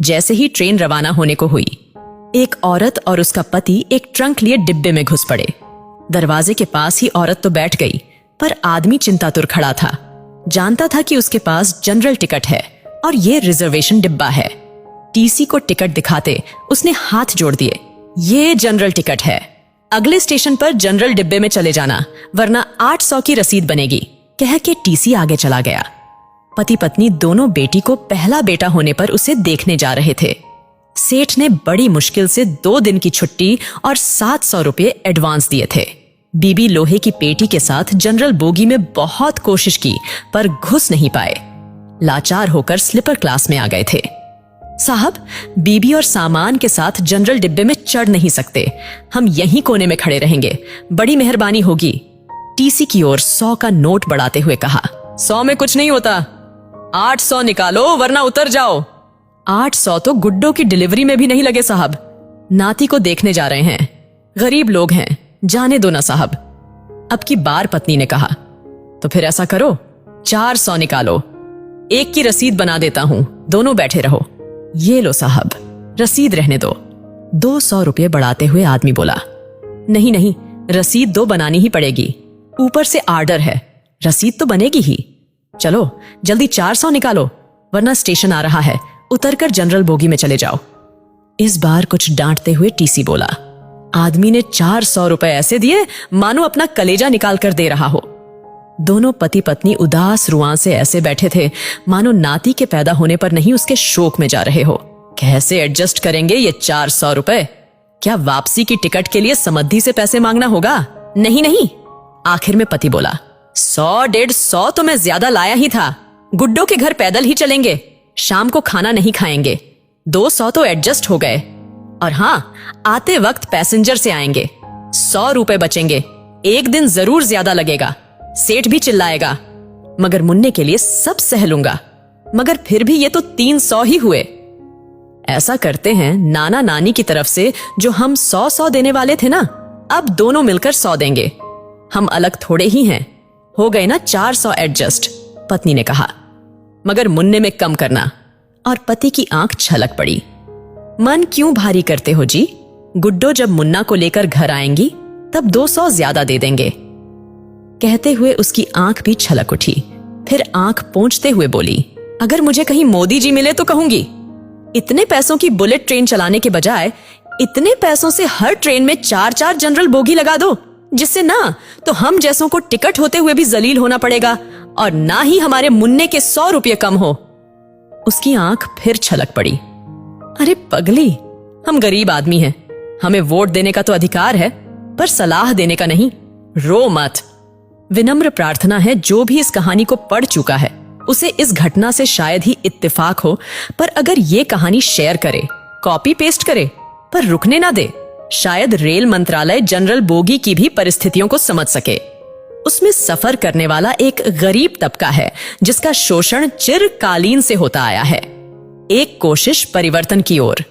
जैसे ही ट्रेन रवाना होने को हुई, एक औरत और उसका पति एक ट्रंक लिए डिब्बे में घुस पड़े। दरवाजे के पास ही औरत तो बैठ गई, पर आदमी चिंतातुर खड़ा था। जानता था कि उसके पास जनरल टिकट है और ये रिजर्वेशन डिब्बा है। टीसी को टिकट दिखाते उसने हाथ जोड़ दिए। ये जनरल टिकट है, अगले स्टेशन पर जनरल डिब्बे में चले जाना, वरना 800 की रसीद बनेगी, कह के टीसी आगे चला गया। पति पत्नी दोनों बेटी को पहला बेटा होने पर उसे देखने जा रहे थे। सेठ ने बड़ी मुश्किल से 2 दिन की छुट्टी और 700 रुपये एडवांस दिए थे। बीबी लोहे की पेटी के साथ जनरल बोगी में बहुत कोशिश की, पर घुस नहीं पाए। लाचार होकर स्लीपर क्लास में आ गए थे। साहब, बीबी और सामान के साथ जनरल डिब्बे में चढ़ नहीं सकते, हम यहीं कोने में खड़े रहेंगे, बड़ी मेहरबानी होगी। टीसी की ओर 100 का नोट बढ़ाते हुए कहा। 100 में कुछ नहीं होता, 800 निकालो वरना उतर जाओ। 800 तो गुड्डो की डिलीवरी में भी नहीं लगे साहब, नाती को देखने जा रहे हैं, गरीब लोग हैं, जाने दो ना साहब। अब की बार पत्नी ने कहा, तो फिर ऐसा करो 400 निकालो, एक की रसीद बना देता हूं, दोनों बैठे रहो। ये लो साहब, रसीद रहने दो। 200 रुपये बढ़ाते हुए आदमी बोला, नहीं नहीं, रसीद 2 बनानी ही पड़ेगी, ऊपर से आर्डर है, रसीद तो बनेगी ही। चलो जल्दी 400 निकालो, वरना स्टेशन आ रहा है, उतरकर जनरल बोगी में चले जाओ। इस बार कुछ डांटते हुए टीसी बोला। आदमी ने 400 रुपए ऐसे दिए मानो अपना कलेजा निकाल कर दे रहा हो। दोनों पति पत्नी उदास रुआं से ऐसे बैठे थे मानो नाती के पैदा होने पर नहीं उसके शोक में जा रहे हो। कैसे एडजस्ट करेंगे ये 400 रुपए? क्या वापसी की टिकट के लिए समद्धि से पैसे मांगना होगा? नहीं नहीं। आखिर में पति बोला, 100-150 तो मैं ज्यादा लाया ही था, गुड्डो के घर पैदल ही चलेंगे, शाम को खाना नहीं खाएंगे, 200 तो एडजस्ट हो गए, और हाँ, आते वक्त पैसेंजर से आएंगे, 100 रुपए बचेंगे, एक दिन जरूर ज्यादा लगेगा, सेठ भी चिल्लाएगा, मगर मुन्ने के लिए सब सह लूंगा, मगर फिर भी ये तो 300 ही हुए। ऐसा करते हैं नाना नानी की तरफ से जो हम 100 देने वाले थे ना, अब दोनों मिलकर 100 देंगे, हम अलग थोड़े ही हैं, हो गए ना 400 एडजस्ट, पत्नी ने कहा। मगर मुन्ने में कम करना। और पति की आंख छलक पड़ी। मन क्यों भारी करते हो जी, गुड्डो जब मुन्ना को लेकर घर आएंगी तब 200 ज्यादा दे देंगे। कहते हुए उसकी आंख भी छलक उठी, फिर आंख पोंछते हुए बोली, अगर मुझे कहीं मोदी जी मिले तो कहूंगी, इतने पैसों की बुलेट ट्रेन चलाने के बजाय इतने पैसों से हर ट्रेन में 4-4 जनरल बोगी लगा दो, जिससे ना तो हम जैसों को टिकट होते हुए भी जलील होना पड़ेगा और ना ही हमारे मुन्ने के 100 रुपये कम हो। उसकी आंख फिर छलक पड़ी। अरे पगली, हम गरीब आदमी हैं, हमें वोट देने का तो अधिकार है, पर सलाह देने का नहीं, रो मत। विनम्र प्रार्थना है जो भी इस कहानी को पढ़ चुका है उसे इस घटना से शायद ही इत्तेफाक हो, पर अगर ये कहानी शेयर करे, कॉपी पेस्ट करे, पर रुकने ना दे, शायद रेल मंत्रालय जनरल बोगी की भी परिस्थितियों को समझ सके। उसमें सफर करने वाला एक गरीब तबका है जिसका शोषण चिरकालीन से होता आया है। एक कोशिश परिवर्तन की ओर।